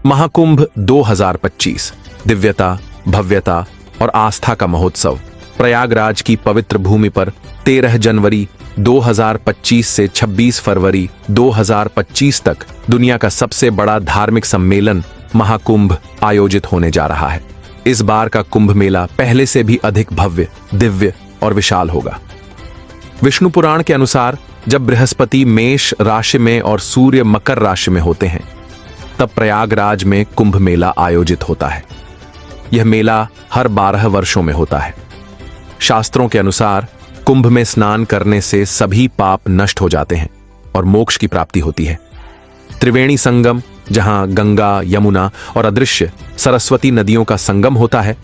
महाकुंभ 2025 दिव्यता, भव्यता और आस्था का महोत्सव प्रयागराज की पवित्र भूमि पर 13 जनवरी 2025 से 26 फरवरी 2025 तक दुनिया का सबसे बड़ा धार्मिक सम्मेलन महाकुंभ आयोजित होने जा रहा है। इस बार का कुंभ मेला पहले से भी अधिक भव्य, दिव्य और विशाल होगा। विष्णु पुराण के अनुसार जब बृहस्पति मेष राशि में और सूर्य मकर राशि में होते हैं, तब प्रयागराज में कुंभ मेला आयोजित होता है। यह मेला हर 12 वर्षों में होता है। शास्त्रों के अनुसार कुंभ में स्नान करने से सभी पाप नष्ट हो जाते हैं और मोक्ष की प्राप्ति होती है। त्रिवेणी संगम, जहां गंगा, यमुना और अदृश्य सरस्वती नदियों का संगम होता है,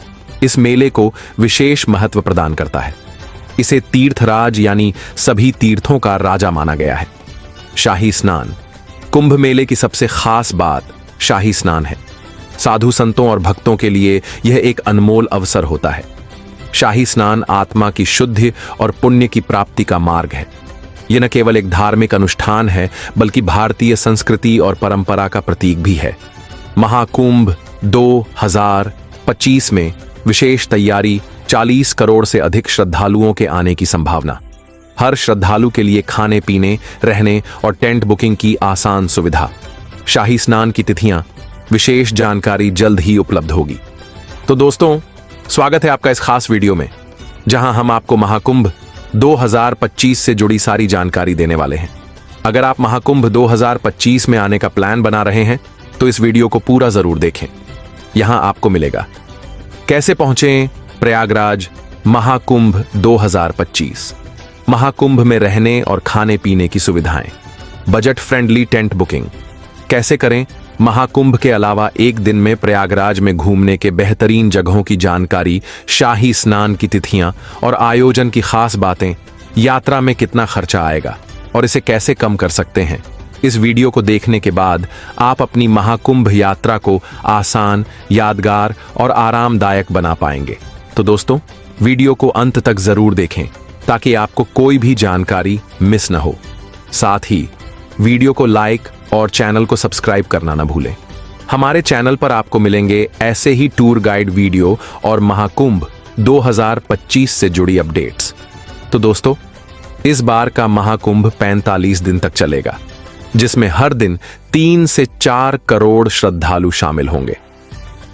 इस मेले को विशेष महत्व प्रदान करता है। इसे तीर्थराज यानी सभी तीर्थों का राजा माना गया है। शाही स्नान। कुंभ मेले की सबसे खास बात शाही स्नान है। साधु संतों और भक्तों के लिए यह एक अनमोल अवसर होता है। शाही स्नान आत्मा की शुद्धि और पुण्य की प्राप्ति का मार्ग है। यह न केवल एक धार्मिक अनुष्ठान है, बल्कि भारतीय संस्कृति और परंपरा का प्रतीक भी है। महाकुंभ 2025 में विशेष तैयारी, 40 करोड़ से अधिक श्रद्धालुओं के आने की संभावना। हर श्रद्धालु के लिए खाने पीने, रहने और टेंट बुकिंग की आसान सुविधा। शाही स्नान की तिथियां, विशेष जानकारी जल्द ही उपलब्ध होगी। तो दोस्तों, स्वागत है आपका इस खास वीडियो में, जहां हम आपको महाकुंभ 2025 से जुड़ी सारी जानकारी देने वाले हैं। अगर आप महाकुंभ 2025 में आने का प्लान बना रहे हैं, तो इस वीडियो को पूरा जरूर देखें। यहां आपको मिलेगा कैसे पहुंचें प्रयागराज महाकुंभ 2025, महाकुंभ में रहने और खाने पीने की सुविधाएं, बजट फ्रेंडली टेंट बुकिंग कैसे करें, महाकुंभ के अलावा एक दिन में प्रयागराज में घूमने के बेहतरीन जगहों की जानकारी, शाही स्नान की तिथियां और आयोजन की खास बातें, यात्रा में कितना खर्चा आएगा और इसे कैसे कम कर सकते हैं। इस वीडियो को देखने के बाद आप अपनी महाकुंभ यात्रा को आसान, यादगार और आरामदायक बना पाएंगे। तो दोस्तों, वीडियो को अंत तक जरूर देखें ताकि आपको कोई भी जानकारी मिस न हो। साथ ही वीडियो को लाइक और चैनल को सब्सक्राइब करना न भूलें। हमारे चैनल पर आपको मिलेंगे ऐसे ही टूर गाइड वीडियो और महाकुंभ 2025 से जुड़ी अपडेट्स। तो दोस्तों, इस बार का महाकुंभ 45 दिन तक चलेगा, जिसमें हर दिन 3 से 4 करोड़ श्रद्धालु शामिल होंगे।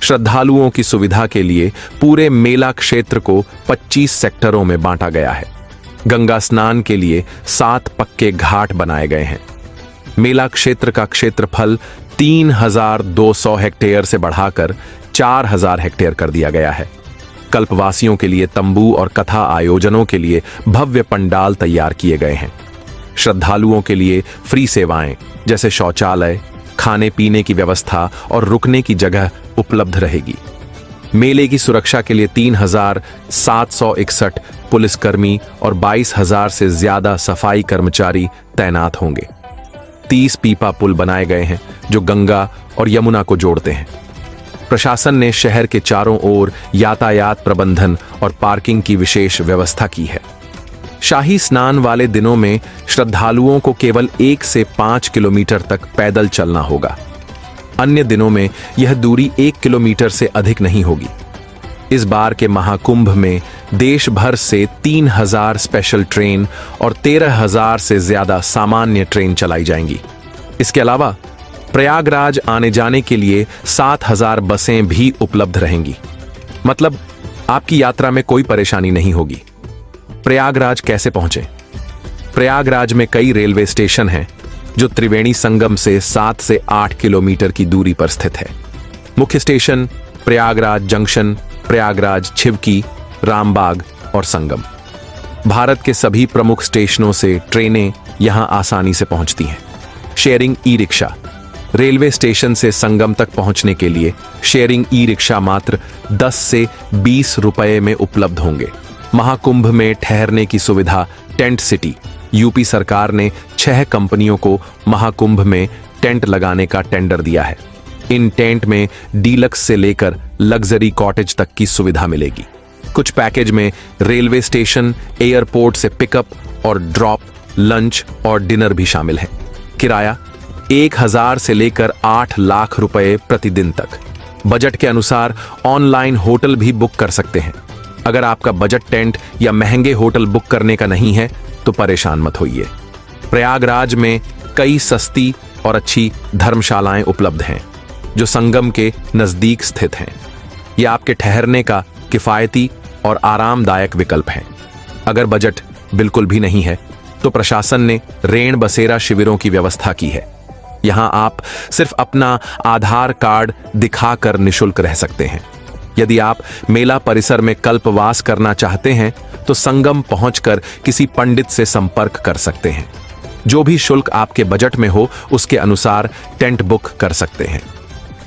श्रद्धालुओं की सुविधा के लिए पूरे मेला क्षेत्र को 25 सेक्टरों में बांटा गया है। गंगा स्नान के लिए 7 पक्के घाट बनाए गए हैं। मेला क्षेत्र का क्षेत्रफल 3200 हेक्टेयर से बढ़ाकर 4000 हेक्टेयर कर दिया गया है। कल्पवासियों के लिए तंबू और कथा आयोजनों के लिए भव्य पंडाल तैयार किए गए हैं। श्रद्धालुओं के लिए फ्री सेवाएं जैसे शौचालय, खाने पीने की व्यवस्था और रुकने की जगह उपलब्ध रहेगी। मेले की सुरक्षा के लिए 3761 पुलिसकर्मी और 22,000 से ज्यादा सफाई कर्मचारी तैनात होंगे। 30 पीपा पुल बनाए गए हैं जो गंगा और यमुना को जोड़ते हैं। प्रशासन ने शहर के चारों ओर यातायात प्रबंधन और पार्किंग की विशेष व्यवस्था की है। शाही स्नान वाले दिनों में श्रद्धालुओं को केवल 1 से 5 किलोमीटर तक पैदल चलना होगा। अन्य दिनों में यह दूरी 1 किलोमीटर से अधिक नहीं होगी। इस बार के महाकुंभ में देश भर से 3000 स्पेशल ट्रेन और 13,000 से ज्यादा सामान्य ट्रेन चलाई जाएंगी। इसके अलावा प्रयागराज आने जाने के लिए 7000 बसें भी उपलब्ध रहेंगी। मतलब आपकी यात्रा में कोई परेशानी नहीं होगी। प्रयागराज कैसे पहुंचे? प्रयागराज में कई रेलवे स्टेशन हैं जो त्रिवेणी संगम से 7 से 8 किलोमीटर की दूरी पर स्थित है। मुख्य स्टेशन प्रयागराज जंक्शन, प्रयागराज, छिवकी, रामबाग और संगम। भारत के सभी प्रमुख स्टेशनों से ट्रेनें यहां आसानी से पहुंचती हैं। Sharing e rickshaw. Railway station से संगम तक पहुंचने के लिए शेयरिंग ई रिक्शा मात्र 10 से 20 रुपए में उपलब्ध होंगे। महाकुंभ में ठहरने की सुविधा टेंट सिटी। यूपी सरकार ने 6 कंपनियों को महाकुंभ में टेंट लगाने का टेंडर दिया है। इन टेंट में डीलक्स से लेकर लग्जरी कॉटेज तक की सुविधा मिलेगी। कुछ पैकेज में रेलवे स्टेशन, एयरपोर्ट से पिकअप और ड्रॉप, लंच और डिनर भी शामिल है। किराया 1000 से लेकर 8 लाख रुपए प्रतिदिन तक। बजट के अनुसार ऑनलाइन होटल भी बुक कर सकते हैं। अगर आपका बजट टेंट या महंगे होटल बुक करने का नहीं है तो परेशान मत होइए। प्रयागराज में कई सस्ती और अच्छी धर्मशालाएं उपलब्ध हैं जो संगम के नजदीक स्थित हैं। ये आपके ठहरने का किफायती और आरामदायक विकल्प है। अगर बजट बिल्कुल भी नहीं है तो प्रशासन ने रेण बसेरा शिविरों की व्यवस्था की है। यहां आप सिर्फ अपना आधार कार्ड दिखाकर निशुल्क रह सकते हैं। यदि आप मेला परिसर में कल्पवास करना चाहते हैं तो संगम पहुंचकर किसी पंडित से संपर्क कर सकते हैं। जो भी शुल्क आपके बजट में हो उसके अनुसार टेंट बुक कर सकते हैं।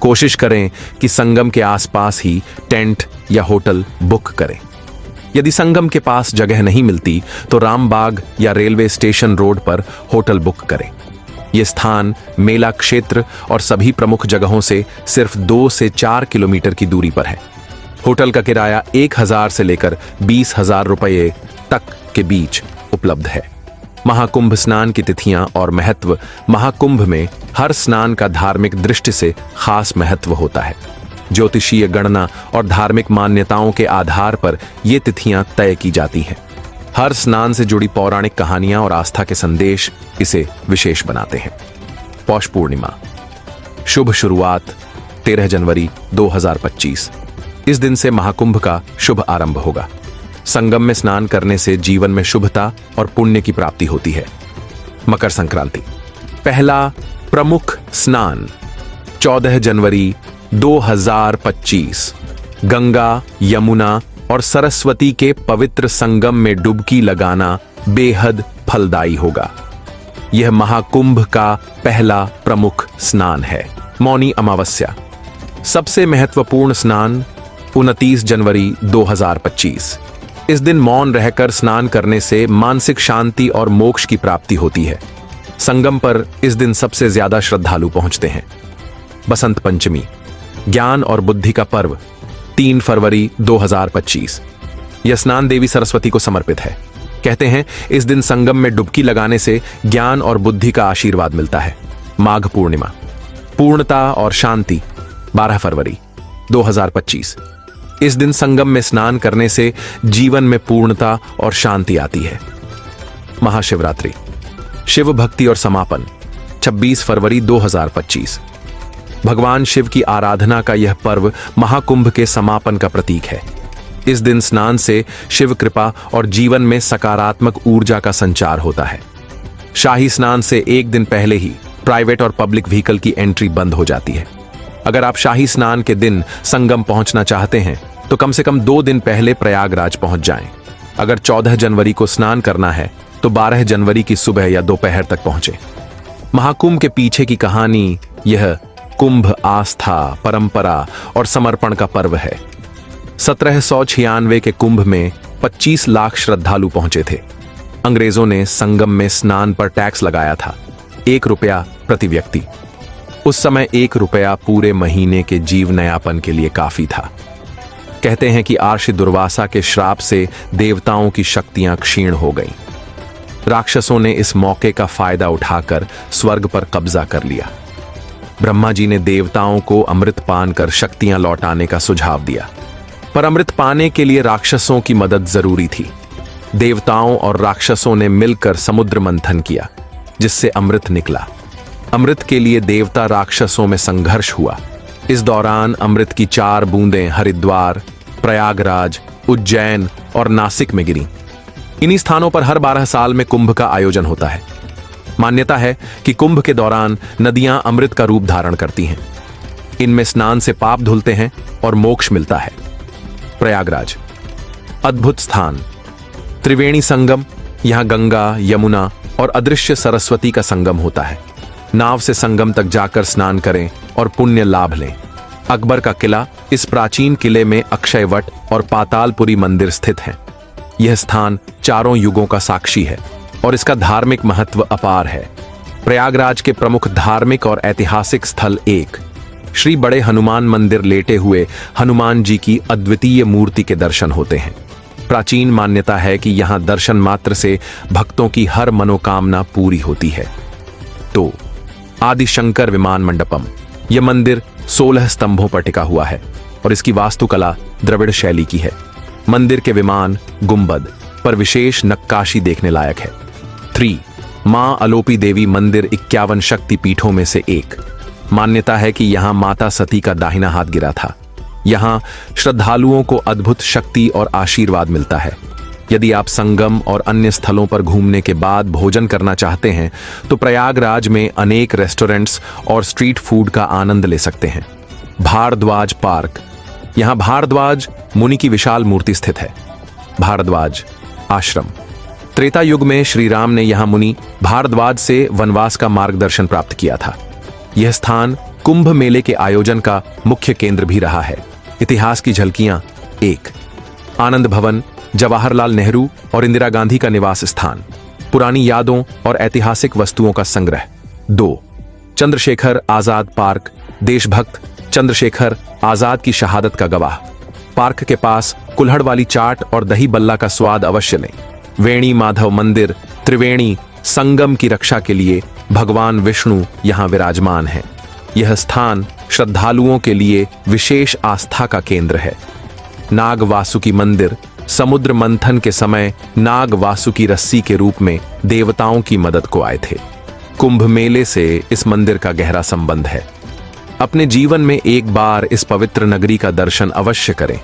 कोशिश करें कि संगम के आसपास ही टेंट या होटल बुक करें। यदि संगम के पास जगह नहीं मिलती तो रामबाग या रेलवे स्टेशन रोड पर होटल बुक करें। ये स्थान मेला क्षेत्र और सभी प्रमुख जगहों से सिर्फ 2 से 4 किलोमीटर की दूरी पर है। होटल का किराया 1000 से लेकर 20,000 रुपये तक के बीच उपलब्ध है। महाकुंभ स्नान की तिथियां और महत्व। महाकुंभ में हर स्नान का धार्मिक दृष्टि से खास महत्व होता है। ज्योतिषीय गणना और धार्मिक मान्यताओं के आधार पर ये तिथियां तय की जाती हैं। हर स्नान से जुड़ी पौराणिक कहानियां और आस्था के संदेश इसे विशेष बनाते हैं। पौष पूर्णिमा। शुभ शुरुआत 13 जनवरी 2025। इस दिन से महाकुंभ का शुभ आरंभ होगा। संगम में स्नान करने से जीवन में शुभता और पुण्य की प्राप्ति होती है। मकर संक्रांति। पहला प्रमुख स्नान 14 जनवरी 2025 गंगा, यमुना और सरस्वती के पवित्र संगम में डुबकी लगाना बेहद फलदायी होगा। यह महाकुंभ का पहला प्रमुख स्नान है। मौनी अमावस्या। सबसे महत्वपूर्ण स्नान 29 जनवरी 2025। इस दिन मौन रहकर स्नान करने से मानसिक शांति और मोक्ष की प्राप्ति होती है। संगम पर इस दिन सबसे ज्यादा श्रद्धालु पहुंचते हैं। बसंत पंचमी। ज्ञान और बुद्धि का पर्व 3 फरवरी 2025। यह स्नान देवी सरस्वती को समर्पित है। कहते हैं इस दिन संगम में डुबकी लगाने से ज्ञान और बुद्धि का आशीर्वाद मिलता है। माघ पूर्णिमा। पूर्णता और शांति 12 फरवरी 2025। इस दिन संगम में स्नान करने से जीवन में पूर्णता और शांति आती है। महाशिवरात्रि। शिव भक्ति और समापन 26 फरवरी 2025। भगवान शिव की आराधना का यह पर्व महाकुंभ के समापन का प्रतीक है। इस दिन स्नान से शिव कृपा और जीवन में सकारात्मक ऊर्जा का संचार होता है। शाही स्नान से एक दिन पहले ही प्राइवेट और पब्लिक व्हीकल की एंट्री बंद हो जाती है। अगर आप शाही स्नान के दिन संगम पहुंचना चाहते हैं तो कम से कम 2 दिन पहले प्रयागराज पहुंच जाएं। अगर 14 जनवरी को स्नान करना है तो 12 जनवरी की सुबह या दोपहर तक पहुंचे। महाकुंभ के पीछे की कहानी। यह कुंभ आस्था, परंपरा और समर्पण का पर्व है। 1796 के कुंभ में 25 लाख श्रद्धालु पहुंचे थे। अंग्रेजों ने संगम में स्नान पर टैक्स लगाया था, 1 रुपया प्रति व्यक्ति। उस समय 1 रुपया पूरे महीने के जीवनयापन के लिए काफी था। कहते हैं कि आर्षि दुर्वासा के श्राप से देवताओं की शक्तियां क्षीण हो गईं। राक्षसों ने इस मौके का फायदा उठाकर स्वर्ग पर कब्जा कर लिया। ब्रह्मा जी ने देवताओं को अमृत पान कर शक्तियां लौटाने का सुझाव दिया, पर अमृत पाने के लिए राक्षसों की मदद जरूरी थी। देवताओं और राक्षसों ने मिलकर समुद्र मंथन किया, जिससे अमृत निकला। अमृत के लिए देवता राक्षसों में संघर्ष हुआ। इस दौरान अमृत की 4 बूंदें हरिद्वार, प्रयागराज, उज्जैन और नासिक में गिरी। इन्हीं स्थानों पर हर 12 साल में कुंभ का आयोजन होता है। मान्यता है कि कुंभ के दौरान नदियां अमृत का रूप धारण करती हैं। इनमें स्नान से पाप धुलते हैं और मोक्ष मिलता है। प्रयागराज अद्भुत स्थान। त्रिवेणी संगम। यहां गंगा, यमुना और अदृश्य सरस्वती का संगम होता है। नाव से संगम तक जाकर स्नान करें और पुण्य लाभ लें। अकबर का किला। इस प्राचीन किले में अक्षयवट और पातालपुरी मंदिर स्थित हैं। यह स्थान 4 युगों का साक्षी है और इसका धार्मिक महत्व अपार है। प्रयागराज के प्रमुख धार्मिक और ऐतिहासिक स्थल 1 श्री बड़े हनुमान मंदिर। लेटे हुए हनुमान जी की अद्वितीय मूर्ति के दर्शन होते हैं। प्राचीन मान्यता है कि यहां दर्शन मात्र से भक्तों की हर मनोकामना पूरी होती है। तो आदिशंकर विमान मंडपम। यह मंदिर 16 स्तंभों पर टिका हुआ है और इसकी वास्तुकला द्रविड़ शैली की है। मंदिर के विमान गुंबद पर विशेष नक्काशी देखने लायक है। 3. मां अलोपी देवी मंदिर 51 शक्ति पीठों में से एक। मान्यता है कि यहां माता सती का दाहिना हाथ गिरा था। यहां श्रद्धालुओं को अद्भुत शक्ति और आशीर्वाद मिलता है। यदि आप संगम और अन्य स्थलों पर घूमने के बाद भोजन करना चाहते हैं तो प्रयागराज में अनेक रेस्टोरेंट्स और स्ट्रीट फूड का आनंद ले सकते हैं। भारद्वाज पार्क। यहां भारद्वाज मुनि की विशाल मूर्ति स्थित है। भारद्वाज आश्रम। त्रेता युग में श्री राम ने यहां मुनि भारद्वाज से वनवास का मार्गदर्शन प्राप्त किया था। यह स्थान कुंभ मेले के आयोजन का मुख्य केंद्र भी रहा है। इतिहास की झलकियां। 1. आनंद भवन, जवाहरलाल नेहरू और इंदिरा गांधी का निवास स्थान, पुरानी यादों और ऐतिहासिक वस्तुओं का संग्रह। 2. चंद्रशेखर आजाद पार्क, देशभक्त चंद्रशेखर आजाद की शहादत का गवाह। पार्क के पास कुल्हड़ वाली चाट और दही बल्ला का स्वाद अवश्य लें। वेणी माधव मंदिर, त्रिवेणी संगम की रक्षा के लिए भगवान विष्णु यहां विराजमान है। यह स्थान श्रद्धालुओं के लिए विशेष आस्था का केंद्र है। नाग वासुकी मंदिर, समुद्र मंथन के समय नाग वासुकी रस्सी के रूप में देवताओं की मदद को आए थे। कुंभ मेले से इस मंदिर का गहरा संबंध है। अपने जीवन में एक बार इस पवित्र नगरी का दर्शन अवश्य करें।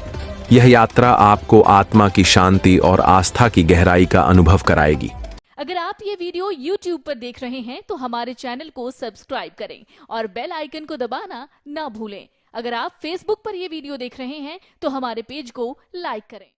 यह यात्रा आपको आत्मा की शांति और आस्था की गहराई का अनुभव कराएगी। अगर आप ये वीडियो YouTube पर देख रहे हैं तो हमारे चैनल को सब्सक्राइब करें और बेल आइकन को दबाना ना भूलें। अगर आप Facebook पर ये वीडियो देख रहे हैं तो हमारे पेज को लाइक करें।